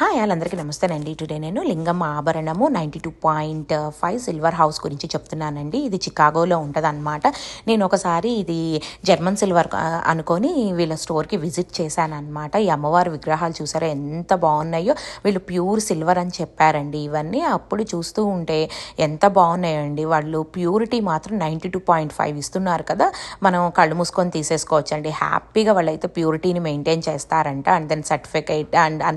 Hi అందరికీ నమస్తేనండి. Today నేను లింగం ఆభరణము 92.5 సిల్వర్ హౌస్ గురించి చెప్తున్నానండి. ఇది చికాగోలో ఉంటుందన్నమాట. నేను ఒకసారి ఇది జర్మన్ సిల్వర్ అనుకొని వీళ్ళ స్టోర్కి విజిట్ చేశానన్నమాట. ఈ అమ్మవారి విగ్రహాలు చూసారా ఎంత బాగున్నాయో. వీళ్ళు ప్యూర్ సిల్వర్ అని చెప్పారండి. ఇవన్నీ అప్పుడు చూస్తూ ఉంటే ఎంత బాగున్నాయండి. వాళ్ళు ప్యూరిటీ మాత్రం 92.5 ఇస్తున్నారు కదా, మనం కళ్ళు మూసుకొని తీసేసుకోవచ్చండి హ్యాపీగా. వాళ్ళైతే ప్యూరిటీని మెయింటైన్ చేస్తారంట. అండ్ దెన్ సర్టిఫికేట్ అండ్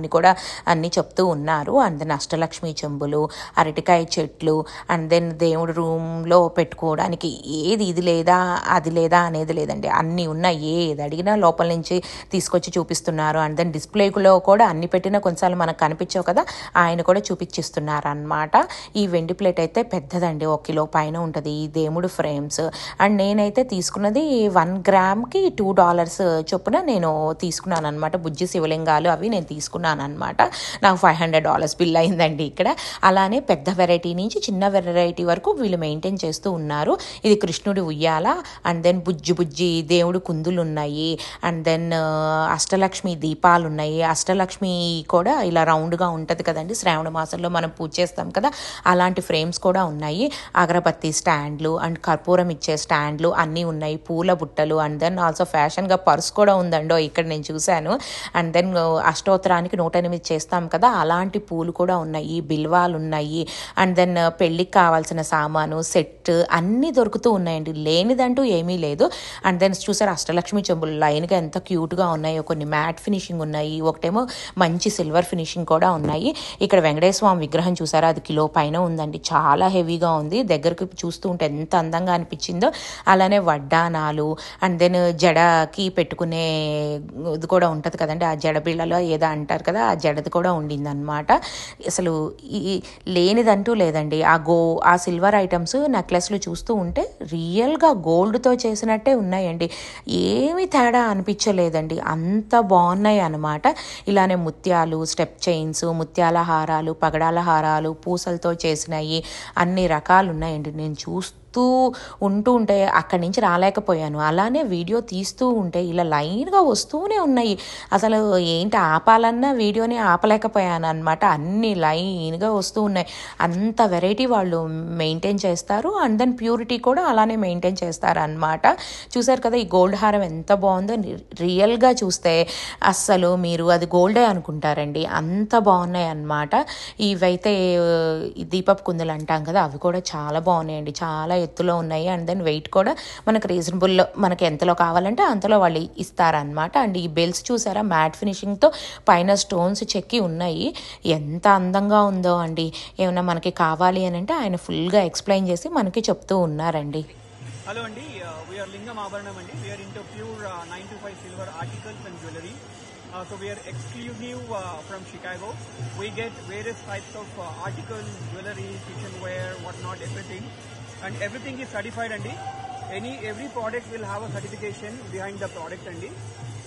అన్నీ చెప్తూ ఉన్నారు. అండ్ దెన్ అష్టలక్ష్మి చెంబులు, అరటికాయ చెట్లు, అండ్ దెన్ దేవుడి రూమ్లో పెట్టుకోవడానికి ఏది ఇది లేదా అది లేదా అనేది లేదండి, అన్నీ ఉన్నాయి. ఏది అడిగినా లోపల నుంచి తీసుకొచ్చి చూపిస్తున్నారు. అండ్ దెన్ డిస్ప్లేలో కూడా అన్ని పెట్టినా కొన్నిసార్లు మనకు కనిపించవు కదా, ఆయన కూడా చూపించిస్తున్నారు అన్నమాట. ఈ వెండి ప్లేట్ అయితే పెద్దదండి, 1 కిలో పైన ఉంటుంది. ఈ దేవుడు ఫ్రేమ్స్ అండ్ నేనైతే తీసుకున్నది 1 గ్రామ్కి $2 చొప్పున నేను తీసుకున్నాను అనమాట. బుజ్జి శివలింగాలు అవి నేను తీసుకున్నాను అనమాట. నాకు $500 బిల్ అయిందండి ఇక్కడ. అలానే పెద్ద వెరైటీ నుంచి చిన్న వెరైటీ వరకు వీళ్ళు మెయింటైన్ చేస్తూ ఉన్నారు. ఇది కృష్ణుడి ఉయ్యాల, అండ్ దెన్ బుజ్జి దేవుడు కుందులు ఉన్నాయి. అండ్ దెన్ అష్టలక్ష్మి దీపాలు ఉన్నాయి. అష్టలక్ష్మి కూడా ఇలా రౌండ్గా ఉంటుంది కదండి, శ్రావణ మాసంలో మనం పూజ చేస్తాం కదా, అలాంటి ఫ్రేమ్స్ కూడా ఉన్నాయి. అగరబత్తి స్టాండ్లు అండ్ కర్పూరం ఇచ్చే స్టాండ్లు అన్నీ ఉన్నాయి. పూల బుట్టలు, అండ్ దెన్ ఆల్సో ఫ్యాషన్గా పర్స్ కూడా ఉందండో ఇక్కడ నేను చూశాను. అండ్ దెన్ అష్టోత్తరానికి 108 చేస్తాం కదా, అలాంటి పూలు కూడా ఉన్నాయి. బిల్వాలు ఉన్నాయి. అండ్ దెన్ పెళ్ళికి కావాల్సిన సామాను సెట్ అన్నీ దొరుకుతూ ఉన్నాయండి, లేనిదంటూ ఏమీ లేదు. అండ్ దెన్ చూసారు అష్టలక్ష్మి చెంబులు లైన్గా ఎంత క్యూట్గా ఉన్నాయో. కొన్ని మ్యాట్ ఫినిషింగ్ ఉన్నాయి, ఒకటేమో మంచి సిల్వర్ ఫినిషింగ్ కూడా ఉన్నాయి. ఇక్కడ వెంకటేశ్వర స్వామి విగ్రహం చూసారా, అది కిలో పైన ఉందండి, చాలా హెవీగా ఉంది. దగ్గరికి చూస్తూ ఉంటే ఎంత అందంగా అనిపించిందో. అలానే వడ్డానాలు, అండ్ దెన్ జడకి పెట్టుకునే ఇది కూడా ఉంటుంది కదండి, ఆ జడ బిళ్ళలో ఏదో అంటారు కదా, ఆ జడది కూడా ఉండిందనమాట. అసలు ఈ లేనిదంటూ లేదండి. ఆ సిల్వర్ ఐటమ్స్ నెక్లెస్లు చూస్తూ ఉంటే రియల్గా గోల్డ్తో చేసినట్టే ఉన్నాయండి, ఏమీ తేడా అనిపించలేదండి, అంత బాగున్నాయి అనమాట. ఇలానే ముత్యాలు, స్టెప్ చైన్స్, ముత్యాల హారాలు, పగడాల హారాలు, పూసలతో చేసినవి అన్ని రకాలు ఉన్నాయండి. నేను చూస్తూ ఉంటూ ఉంటే అక్కడి నుంచి రాలేకపోయాను. అలానే వీడియో తీస్తూ ఉంటే ఇలా లైన్గా వస్తూనే ఉన్నాయి. అసలు ఏంటి ఆపాలన్నా వీడియోని ఆపలేకపోయాను అనమాట. అన్ని లైన్గా వస్తూ ఉన్నాయి. అంత వెరైటీ వాళ్ళు మెయింటైన్ చేస్తారు. అండ్ దెన్ ప్యూరిటీ కూడా అలానే మెయింటైన్ చేస్తారు అనమాట. చూసారు కదా ఈ గోల్డ్ హారం ఎంత బాగుందో. రియల్గా చూస్తే అస్సలు మీరు అది గోల్డే అనుకుంటారండి, అంత బాగున్నాయి అన్నమాట. ఇవైతే దీపపు కుందలు అంటాం కదా, అవి కూడా చాలా బాగున్నాయండి, చాలా ఎత్తులో ఉన్నాయి. అండ్ దెన్ వెయిట్ కూడా మనకు రీజనబుల్లో, మనకి ఎంతలో కావాలంటే అంతలో వాళ్ళు ఇస్తారనమాట. అండ్ ఈ బెల్స్ చూసారా మ్యాట్ ఫినిషింగ్తో పైన స్టోన్స్ చెక్కి ఉన్నాయి, ఎంత అందంగా ఉందో అండి. ఏమన్నా మనకి కావాలి అని అంటే ఆయన ఫుల్గా ఎక్స్ప్లెయిన్ చేసి మనకి చెప్తూ ఉన్నారండి. హలో అండి, వీఆర్ లింగం ఆభరణం అండి. We are into pure 925 silver articles and jewellery. So we are exclusive from Chicago. We get various types of articles, jewelry, kitchenware, whatnot, everything. And everything is certified andi. Every product will have a certification behind the product andi.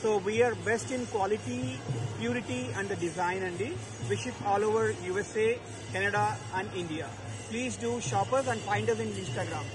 So we are best in quality, purity and the design andi. We ship all over USA, Canada and India. Please do shop us and find us in Instagram.